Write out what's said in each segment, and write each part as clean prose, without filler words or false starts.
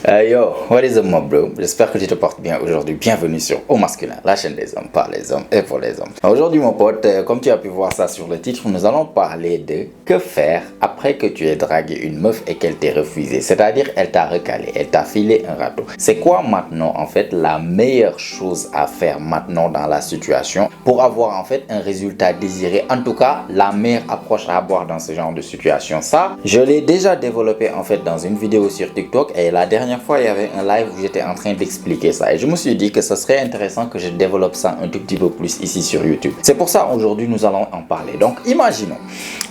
Yo, what is up, my bro? J'espère que tu te portes bien aujourd'hui. Bienvenue sur Au Masculin, la chaîne des hommes, par les hommes et pour les hommes. Aujourd'hui, mon pote, comme tu as pu voir ça sur le titre, nous allons parler de que faire après que tu aies dragué une meuf et qu'elle t'ait refusé. C'est-à-dire, elle t'a recalé, elle t'a filé un râteau. C'est quoi maintenant, en fait, la meilleure chose à faire maintenant dans la situation pour avoir, en fait, un résultat désiré? En tout cas, la meilleure approche à avoir dans ce genre de situation. Ça, je l'ai déjà développé, en fait, dans une vidéo sur TikTok et la dernière fois, il y avait un live où j'étais en train d'expliquer ça et je me suis dit que ce serait intéressant que je développe ça un tout petit peu plus ici sur YouTube. C'est pour ça aujourd'hui nous allons en parler. Donc imaginons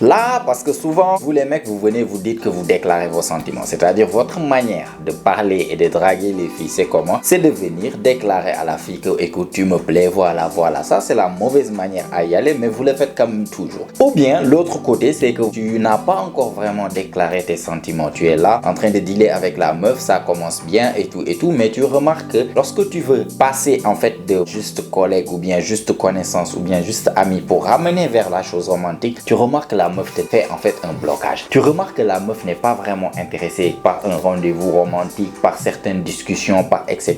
là, parce que souvent vous les mecs, vous venez, vous dites que vous déclarez vos sentiments, c'est-à-dire votre manière de parler et de draguer les filles, c'est comment? C'est de venir déclarer à la fille que écoute, tu me plais, voilà. Ça c'est la mauvaise manière à y aller, mais vous le faites quand même toujours. Ou bien l'autre côté, c'est que tu n'as pas encore vraiment déclaré tes sentiments, tu es là en train de dealer avec la meuf, ça commence bien et tout, mais tu remarques que lorsque tu veux passer en fait de juste collègue ou bien juste connaissance ou bien juste ami pour ramener vers la chose romantique, tu remarques que la meuf te fait en fait un blocage. Tu remarques que la meuf n'est pas vraiment intéressée par un rendez-vous romantique, par certaines discussions, par etc.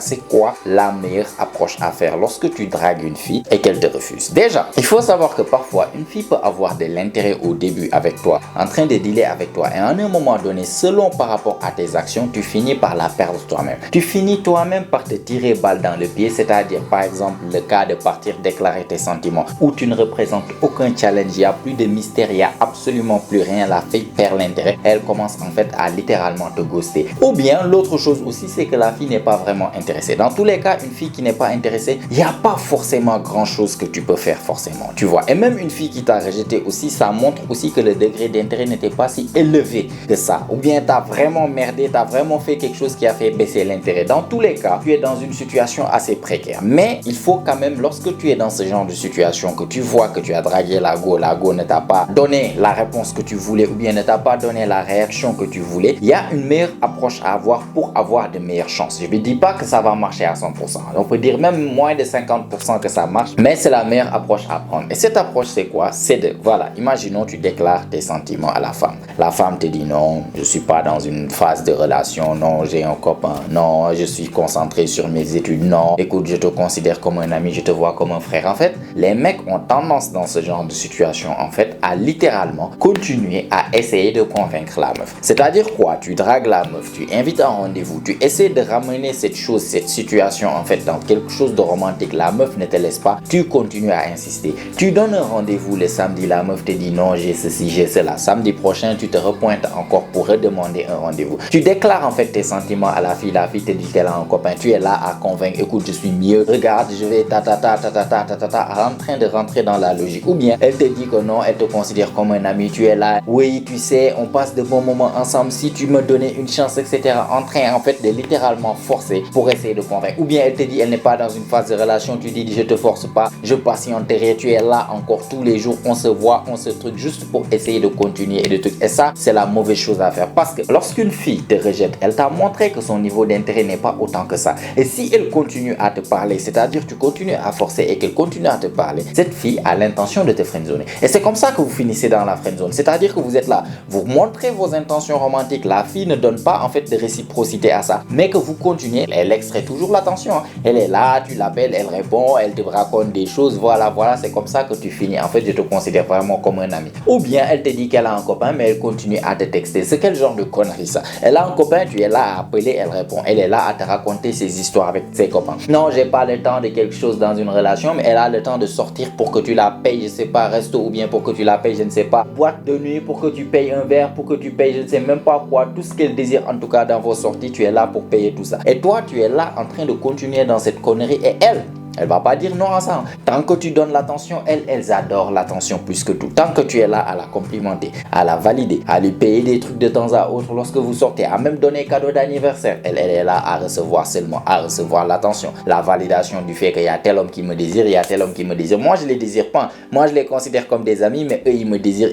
C'est quoi la meilleure approche à faire lorsque tu dragues une fille et qu'elle te refuse? Déjà, il faut savoir que parfois une fille peut avoir de l'intérêt au début avec toi, en train de dealer avec toi, et à un moment donné, selon par rapport à tes actions, tu finis par la perdre toi-même. Tu finis toi-même par te tirer balle dans le pied, c'est-à-dire par exemple le cas de partir déclarer tes sentiments où tu ne représentes aucun challenge, il n'y a plus de mystère, il n'y a absolument plus rien, la fille perd l'intérêt, elle commence en fait à littéralement te ghoster. Ou bien l'autre chose aussi, c'est que la fille n'est pas vraiment intéressée. Dans tous les cas, une fille qui n'est pas intéressée, il n'y a pas forcément grand-chose que tu peux faire forcément, tu vois. Et même une fille qui t'a rejeté aussi, ça montre aussi que le degré d'intérêt n'était pas si élevé que ça. Ou bien t'as vraiment merdé, t'as vraiment fait quelque chose qui a fait baisser l'intérêt. Dans tous les cas, tu es dans une situation assez précaire. Mais il faut quand même, lorsque tu es dans ce genre de situation, que tu vois que tu as dragué la go ne t'a pas donné la réponse que tu voulais ou bien ne t'a pas donné la réaction que tu voulais, il y a une meilleure approche à avoir pour avoir de meilleures chances. Je ne dis pas que ça va marcher à 100%. On peut dire même moins de 50% que ça marche, mais c'est la meilleure approche à prendre. Et cette approche, c'est quoi? C'est de, voilà, imaginons tu déclares tes sentiments à la femme. La femme te dit non, je ne suis pas dans une phase de relation, non, j'ai un copain, non, je suis concentré sur mes études, non, écoute, je te considère comme un ami, je te vois comme un frère. En fait, les mecs ont tendance dans ce genre de situation, en fait, à littéralement continuer à essayer de convaincre la meuf. C'est-à-dire quoi? Tu dragues la meuf, tu invites un rendez-vous, tu essaies de ramener cette chose, cette situation, en fait, dans quelque chose de romantique. La meuf ne te laisse pas, tu continues à insister. Tu donnes un rendez-vous le samedi, la meuf te dit non, j'ai ceci, j'ai cela. Samedi prochain, tu te repointes encore pour redemander un rendez-vous. Tu déclares en fait tes sentiments à la fille te dit qu'elle a un copain, tu es là à convaincre, écoute, je suis mieux, regarde, je vais en train de rentrer dans la logique. Ou bien elle te dit que non, elle te considère comme un ami, tu es là, oui, tu sais, on passe de bons moments ensemble, si tu me donnais une chance, etc. En train en fait de littéralement forcer pour essayer de convaincre. Ou bien elle te dit, elle n'est pas dans une phase de relation, tu dis, je te force pas, je patienterai, tu es là encore tous les jours, on se voit, on se truc juste pour essayer de continuer et de trucs. Et ça, c'est la mauvaise chose à faire parce que lorsqu'une fille te rejette, elle t'a montré que son niveau d'intérêt n'est pas autant que ça. Et si elle continue à te parler, c'est-à-dire tu continues à forcer et qu'elle continue à te parler, cette fille a l'intention de te friendzoner. Et c'est comme ça que vous finissez dans la friendzone. C'est-à-dire que vous êtes là, vous montrez vos intentions romantiques, la fille ne donne pas en fait de réciprocité à ça, mais que vous continuez, elle extrait toujours l'attention. Elle est là, tu l'appelles, elle répond, elle te raconte des choses, voilà, c'est comme ça que tu finis. En fait, je te considère vraiment comme un ami. Ou bien elle te dit qu'elle a un copain, mais elle continue à te texter. C'est quel genre de connerie ça? Elle a un copain, tu es là à appeler, elle répond. Elle est là à te raconter ses histoires avec ses copains. Non, j'ai pas le temps de quelque chose dans une relation, mais elle a le temps de sortir pour que tu la payes, je sais pas, resto, ou bien pour que tu la payes, je ne sais pas, boîte de nuit, pour que tu payes un verre, pour que tu payes, je ne sais même pas quoi, tout ce qu'elle désire en tout cas dans vos sorties, tu es là pour payer tout ça. Et toi, tu es là en train de continuer dans cette connerie et elle va pas dire non à ça. Tant que tu donnes l'attention, elles adorent l'attention plus que tout. Tant que tu es là à la complimenter, à la valider, à lui payer des trucs de temps à autre lorsque vous sortez, à même donner cadeau d'anniversaire, elle est là à recevoir seulement, à recevoir l'attention, la validation du fait qu'il y a tel homme qui me désire, il y a tel homme qui me désire. Moi, je les désire pas. Moi, je les considère comme des amis, mais eux, ils me désirent.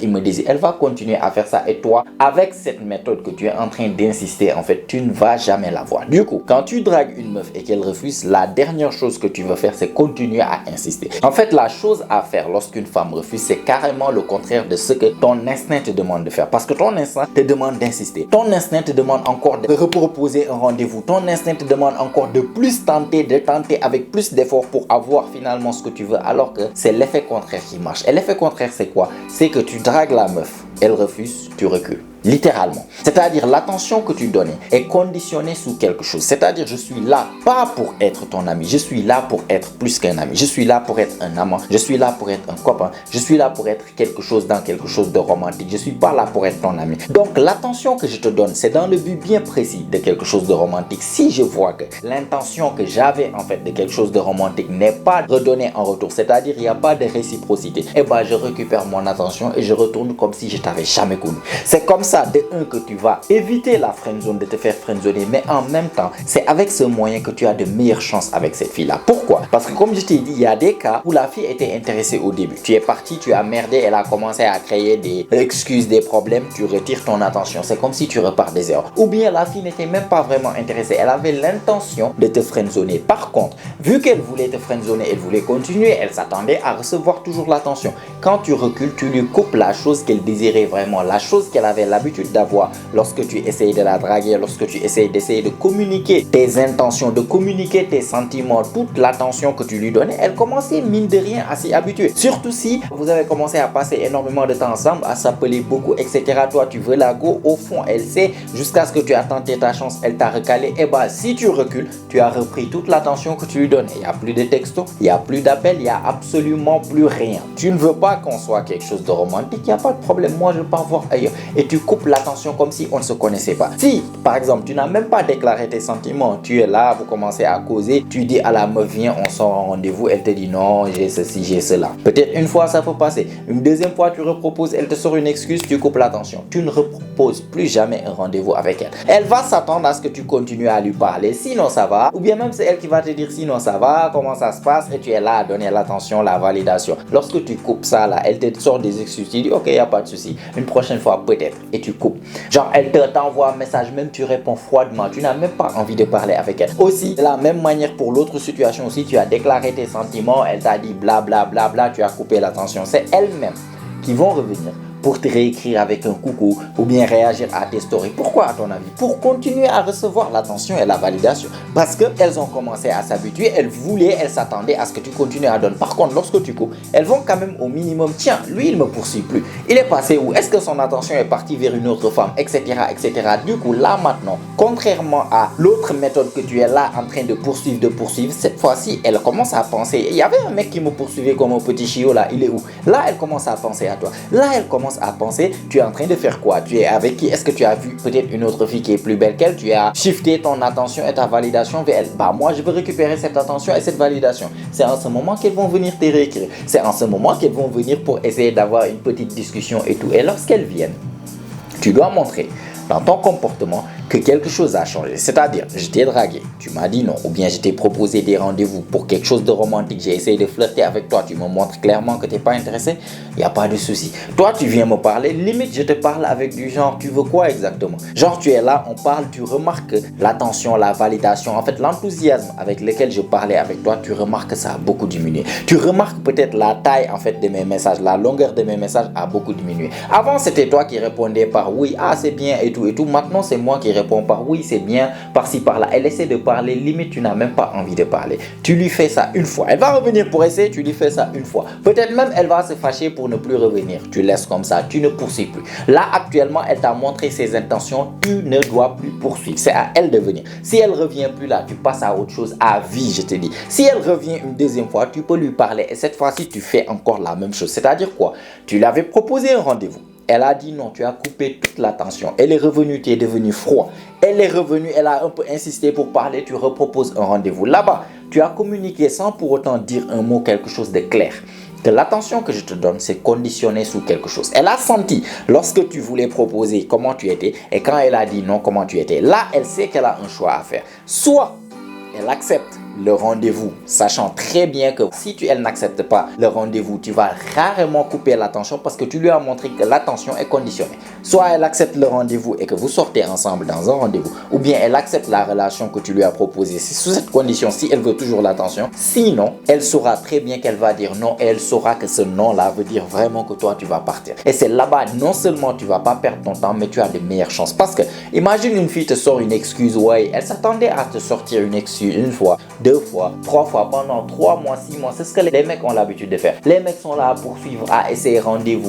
Elle va continuer à faire ça. Et toi, avec cette méthode que tu es en train d'insister, en fait, tu ne vas jamais la voir. Du coup, quand tu dragues une meuf et qu'elle refuse, la dernière chose que tu veux faire, c'est continuer à insister. En fait, la chose à faire lorsqu'une femme refuse, c'est carrément le contraire de ce que ton instinct te demande de faire. Parce que ton instinct te demande d'insister. Ton instinct te demande encore de reproposer un rendez-vous. Ton instinct te demande encore de tenter avec plus d'efforts pour avoir finalement ce que tu veux, alors que c'est l'effet contraire qui marche. Et l'effet contraire, c'est quoi? C'est que tu dragues la meuf, elle refuse, tu recules. Littéralement. C'est-à-dire l'attention que tu donnes est conditionnée sous quelque chose. C'est-à-dire je suis là pas pour être ton ami. Je suis là pour être plus qu'un ami. Je suis là pour être un amant. Je suis là pour être un copain. Je suis là pour être quelque chose dans quelque chose de romantique. Je suis pas là pour être ton ami. Donc l'attention que je te donne, c'est dans le but bien précis de quelque chose de romantique. Si je vois que l'intention que j'avais en fait de quelque chose de romantique n'est pas redonnée en retour, c'est-à-dire il n'y a pas de réciprocité, et ben je récupère mon attention et je retourne comme si je t'avais jamais connu. C'est comme ça de un que tu vas éviter la friendzone, de te faire friendzoner, mais en même temps, c'est avec ce moyen que tu as de meilleures chances avec cette fille-là. Pourquoi? Parce que comme je t'ai dit, il y a des cas où la fille était intéressée au début. Tu es parti, tu as merdé, elle a commencé à créer des excuses, des problèmes, tu retires ton attention. C'est comme si tu repars des zéros. Ou bien la fille n'était même pas vraiment intéressée. Elle avait l'intention de te friendzoner. Par contre, vu qu'elle voulait te friendzoner, elle voulait continuer, elle s'attendait à recevoir toujours l'attention. Quand tu recules, tu lui coupes la chose qu'elle désirait vraiment, la chose qu'elle avait l'habitude d'avoir lorsque tu essayes de la draguer, lorsque tu essayes de communiquer tes intentions, de communiquer tes sentiments, toute l'attention que tu lui donnais, elle commençait mine de rien à s'y habituer. Surtout si vous avez commencé à passer énormément de temps ensemble, à s'appeler beaucoup, etc. Toi, tu veux la go, au fond, elle sait, jusqu'à ce que tu as tenté ta chance, elle t'a recalé. Et bah, si tu recules, tu as repris toute l'attention que tu lui donnes. Il n'y a plus de textos, il n'y a plus d'appels, il n'y a absolument plus rien. Tu ne veux pas qu'on soit quelque chose de romantique, il n'y a pas de problème. Moi, je pars voir ailleurs. Et tu coupes l'attention comme si on ne se connaissait pas. Si, par exemple, tu n'as même pas déclaré tes sentiments, tu es là, vous commencez à causer, tu dis à la meuf, viens, on sort en rendez-vous, elle te dit non, j'ai ceci, j'ai cela. Peut-être une fois, ça peut passer. Une deuxième fois, tu reproposes, elle te sort une excuse, tu coupes l'attention. Tu ne reproposes plus jamais un rendez-vous avec elle. Elle va s'attendre à ce que tu continues à lui parler, sinon ça va. Ou bien même c'est elle qui va te dire sinon ça va, comment ça se passe, et tu es là à donner l'attention, la validation. Lorsque tu coupes ça là, elle te sort des excuses, tu dis ok, il n'y a pas de souci. Une prochaine fois peut-être. Et tu coupes. Genre, elle t'envoie un message, même tu réponds froidement, tu n'as même pas envie de parler avec elle. Aussi, de la même manière pour l'autre situation aussi, tu as déclaré tes sentiments, elle t'a dit bla bla bla bla, tu as coupé l'attention. C'est elles-mêmes qui vont revenir pour te réécrire avec un coucou ou bien réagir à tes stories. Pourquoi à ton avis? Pour continuer à recevoir l'attention et la validation. Parce qu'elles ont commencé à s'habituer, elles s'attendaient à ce que tu continues à donner. Par contre, lorsque tu coupes, elles vont quand même au minimum, tiens, lui il me poursuit plus. Il est passé où? Est-ce que son attention est partie vers une autre femme, etc., etc. Du coup, là maintenant, contrairement à l'autre méthode que tu es là en train de poursuivre, cette fois-ci, elle commence à penser. Il y avait un mec qui me poursuivait comme un petit chiot là, il est où? Là, elle commence à penser à toi. Là, elle commence à penser, tu es en train de faire quoi? Tu es avec qui? Est-ce que tu as vu peut-être une autre fille qui est plus belle qu'elle? Tu as shifté ton attention et ta validation vers elle. Bah moi, je veux récupérer cette attention et cette validation. C'est en ce moment qu'elles vont venir te réécrire. C'est en ce moment qu'elles vont venir pour essayer d'avoir une petite discussion et tout. Et lorsqu'elles viennent, tu dois montrer dans ton comportement que quelque chose a changé. C'est-à-dire, je t'ai dragué, tu m'as dit non, ou bien je t'ai proposé des rendez-vous pour quelque chose de romantique, j'ai essayé de flirter avec toi, tu me montres clairement que tu n'es pas intéressé, il n'y a pas de souci. Toi, tu viens me parler, limite, je te parle avec du genre, tu veux quoi exactement? Genre, tu es là, on parle, tu remarques l'attention, la validation, en fait, l'enthousiasme avec lequel je parlais avec toi, tu remarques que ça a beaucoup diminué. Tu remarques peut-être la taille, en fait, de mes messages, la longueur de mes messages a beaucoup diminué. Avant, c'était toi qui répondais par oui, ah, c'est bien et tout et tout. Maintenant, c'est moi qui réponds par oui, c'est bien, par-ci, par-là. Elle essaie de parler, limite, tu n'as même pas envie de parler. Tu lui fais ça une fois. Elle va revenir pour essayer, tu lui fais ça une fois. Peut-être même, elle va se fâcher pour ne plus revenir. Tu laisses comme ça, tu ne poursuis plus. Là, actuellement, elle t'a montré ses intentions, tu ne dois plus poursuivre. C'est à elle de venir. Si elle revient plus là, tu passes à autre chose, à vie, je te dis. Si elle revient une deuxième fois, tu peux lui parler. Et cette fois-ci, tu fais encore la même chose. C'est-à-dire quoi? Tu lui avais proposé un rendez-vous. Elle a dit non, tu as coupé toute l'attention. Elle est revenue, tu es devenu froid. Elle est revenue, elle a un peu insisté pour parler, tu reproposes un rendez-vous. Là-bas, tu as communiqué sans pour autant dire un mot, quelque chose de clair. Que l'attention que je te donne, c'est conditionné sous quelque chose. Elle a senti lorsque tu voulais proposer comment tu étais et quand elle a dit non, comment tu étais. Là, elle sait qu'elle a un choix à faire. Soit elle accepte le rendez-vous, sachant très bien que si elle n'accepte pas le rendez-vous, tu vas rarement couper l'attention parce que tu lui as montré que l'attention est conditionnée. Soit elle accepte le rendez-vous et que vous sortez ensemble dans un rendez-vous, ou bien elle accepte la relation que tu lui as proposée. C'est sous cette condition si elle veut toujours l'attention. Sinon, elle saura très bien qu'elle va dire non et elle saura que ce non-là veut dire vraiment que toi tu vas partir. Et c'est là-bas, non seulement tu vas pas perdre ton temps, mais tu as de meilleures chances. Parce que imagine une fille te sort une excuse, ouais, elle s'attendait à te sortir une excuse une fois, 2 fois, 3 fois pendant 3 mois, 6 mois. C'est ce que les mecs ont l'habitude de faire. Les mecs sont là à poursuivre, à essayer rendez-vous.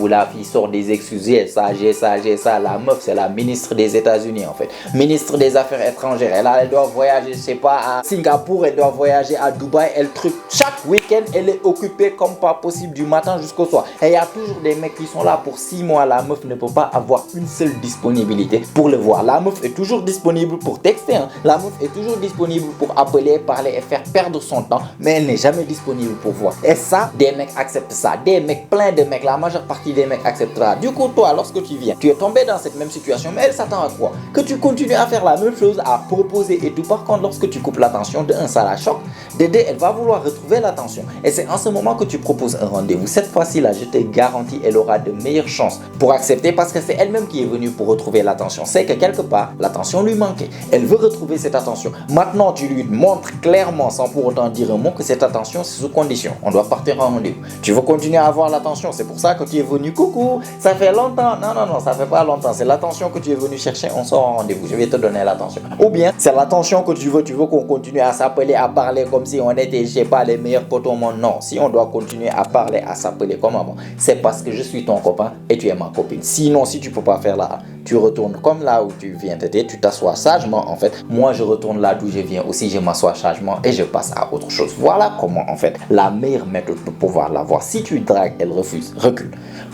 La fille sort des excuses, j'ai ça. La meuf, c'est la ministre des États-Unis en fait. Ministre des Affaires étrangères. Elle doit voyager, je sais pas, à Singapour, elle doit voyager à Dubaï, elle truc. Chaque week-end, elle est occupée comme pas possible du matin jusqu'au soir. Et il y a toujours des mecs qui sont là pour 6 mois. La meuf ne peut pas avoir une seule disponibilité pour le voir. La meuf est toujours disponible pour texter. La meuf est toujours disponible pour appeler, parler et faire perdre son temps. Mais elle n'est jamais disponible pour voir. Et ça, des mecs acceptent ça. Des mecs, plein de mecs, la majeure partie des mecs acceptera. Du coup, toi, lorsque tu viens, tu es tombé dans cette même situation, mais elle s'attend à quoi? Que tu continues à faire la même chose, à proposer et tout. Par contre, lorsque tu coupes l'attention, de un, ça la choque. De deux, elle va vouloir retrouver l'attention. Et c'est en ce moment que tu proposes un rendez-vous. Cette fois-ci, là, je te garantis, elle aura de meilleures chances pour accepter parce que c'est elle-même qui est venue pour retrouver l'attention. C'est que quelque part, l'attention lui manquait. Elle veut retrouver cette attention. Maintenant, tu lui montres clairement, sans pour autant dire un mot, que cette attention, c'est sous condition. On doit partir en rendez-vous. Tu veux continuer à avoir l'attention. C'est pour ça que tu es venu. Coucou, ça fait longtemps. Non, ça fait pas longtemps. C'est l'attention que tu es venu chercher. On sort en rendez-vous. Je vais te donner l'attention. Ou bien, c'est l'attention que tu veux qu'on continue à s'appeler, à parler comme si on était, je sais pas, les meilleurs potes au monde. Non, si on doit continuer à parler, à s'appeler comme avant, c'est parce que je suis ton copain et tu es ma copine. Sinon, si tu peux pas faire là, tu retournes comme là où tu viens d'être, tu t'assois sagement en fait. Moi, je retourne là d'où je viens aussi, je m'assois sagement et je passe à autre chose. Voilà comment en fait la meilleure méthode de pouvoir l'avoir. Si tu dragues, elle refuse, recule.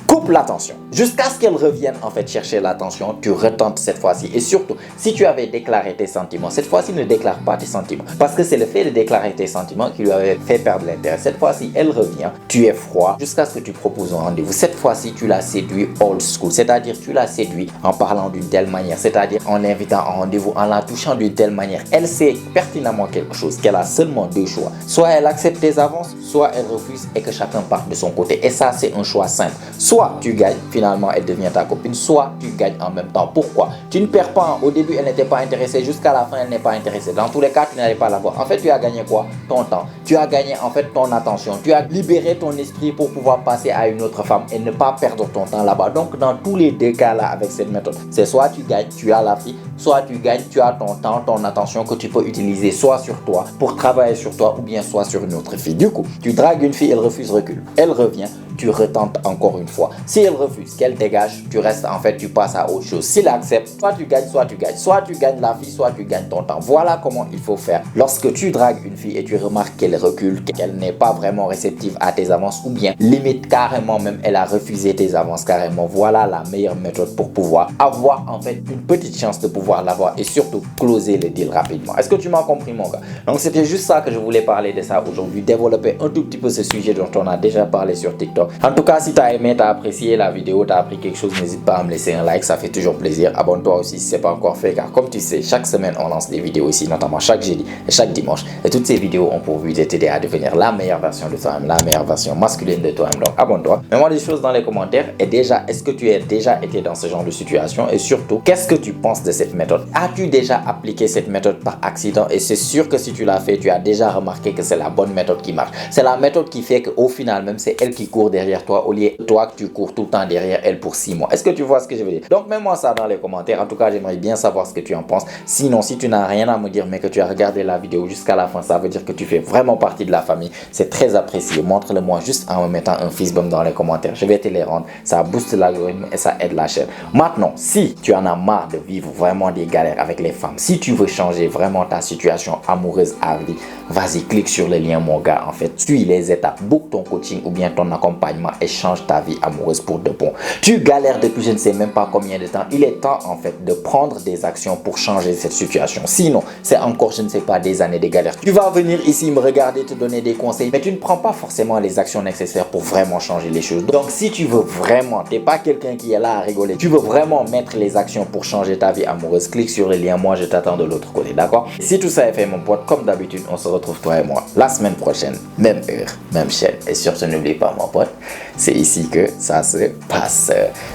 Coupe l'attention jusqu'à ce qu'elle revienne en fait chercher l'attention. Tu retentes cette fois-ci et surtout si tu avais déclaré tes sentiments, cette fois-ci ne déclare pas tes sentiments parce que c'est le fait de déclarer tes sentiments qui lui avait fait perdre l'intérêt. Cette fois-ci elle revient, tu es froid jusqu'à ce que tu proposes un rendez-vous. Cette fois-ci tu l'as séduit old school, c'est-à-dire tu l'as séduit en parlant d'une telle manière, c'est-à-dire en l'invitant en rendez-vous, en la touchant d'une telle manière. Elle sait pertinemment quelque chose, qu'elle a seulement 2 choix. Soit elle accepte tes avances, soit elle refuse et que chacun parte de son côté. Et ça c'est un choix simple. Soit tu gagnes, finalement elle devient ta copine, soit tu gagnes en même temps. Pourquoi? Tu ne perds pas. Au début elle n'était pas intéressée, jusqu'à la fin elle n'est pas intéressée. Dans tous les cas tu n'allais pas la voir. En fait tu as gagné quoi? Ton temps. Tu as gagné en fait ton attention. Tu as libéré ton esprit pour pouvoir passer à une autre femme et ne pas perdre ton temps là-bas. Donc dans tous les 2 cas là avec cette méthode, c'est soit tu gagnes, tu as la fille, soit tu gagnes, tu as ton temps, ton attention que tu peux utiliser soit sur toi pour travailler sur toi ou bien soit sur une autre fille. Du coup, tu dragues une fille, elle refuse, recule. Elle revient, tu retentes encore une fois. Si elle refuse, qu'elle dégage, tu restes en fait, tu passes à autre chose. S'il accepte, soit tu gagnes, soit tu gagnes. Soit tu gagnes la fille, soit tu gagnes ton temps. Voilà comment il faut faire. Lorsque tu dragues une fille et tu remarques qu'elle recule, qu'elle n'est pas vraiment réceptive à tes avances ou bien limite carrément même elle a refusé tes avances carrément. Voilà la meilleure méthode pour pouvoir avoir en fait une petite chance de pouvoir l'avoir et surtout closer le deal rapidement. Est-ce que tu m'as compris mon gars? Donc c'était juste ça que je voulais parler de ça aujourd'hui, développer un tout petit peu ce sujet dont on a déjà parlé sur TikTok. En tout cas, si tu as aimé, tu as apprécié la vidéo, tu as appris quelque chose, n'hésite pas à me laisser un like, ça fait toujours plaisir. Abonne-toi aussi si ce n'est pas encore fait car comme tu sais, chaque semaine on lance des vidéos ici, notamment chaque jeudi et chaque dimanche. Et toutes ces vidéos ont pour but de t'aider à devenir la meilleure version de toi-même, la meilleure version masculine de toi-même. Donc abonne-toi, mets-moi des choses dans les commentaires et déjà, est-ce que tu as déjà été dans ce genre de situation et surtout, qu'est-ce que tu penses de cette méthode? As-tu déjà appliqué cette méthode par accident? Et c'est sûr que si tu l'as fait, tu as déjà remarqué que c'est la bonne méthode qui marche. C'est la méthode qui fait qu'au final même, c'est elle qui court derrière toi au lieu de toi que tu cours tout le temps derrière elle pour 6 mois. Est-ce que tu vois ce que je veux dire? Donc mets-moi ça dans les commentaires. En tout cas, j'aimerais bien savoir ce que tu en penses. Sinon, si tu n'as rien à me dire mais que tu as regardé la vidéo jusqu'à la fin, ça veut dire que tu fais vraiment partie de la famille. C'est très apprécié. Montre-le moi juste en me mettant un fist bump dans les commentaires. Je vais te les rendre. Ça booste l'algorithme et ça aide la chaîne. Maintenant, si tu en as marre de vivre vraiment des galères avec les femmes, si tu veux changer vraiment ta situation amoureuse à vie, vas-y, clique sur le lien mon gars. En fait, suis les étapes, book ton coaching ou bien ton accompagnement et change ta vie amoureuse pour de bon. Tu galères depuis je ne sais même pas combien de temps. Il est temps en fait de prendre des actions pour changer cette situation. Sinon, c'est encore je ne sais pas des années de galère. Tu vas venir ici me regarder, te donner des conseils, mais tu ne prends pas forcément les actions nécessaires pour vraiment changer les choses. Donc si tu veux vraiment, t'es pas quelqu'un qui est là à rigoler, tu veux vraiment mettre les actions pour changer ta vie amoureuse, clique sur le lien, moi je t'attends de l'autre côté, d'accord? Si tout ça est fait mon pote, comme d'habitude, on se retrouve toi et moi la semaine prochaine, même heure, même chaîne. Et surtout n'oublie pas mon pote, c'est ici que ça se passe.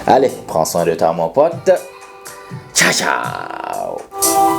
Allez, prends soin de toi mon pote. Ciao ciao.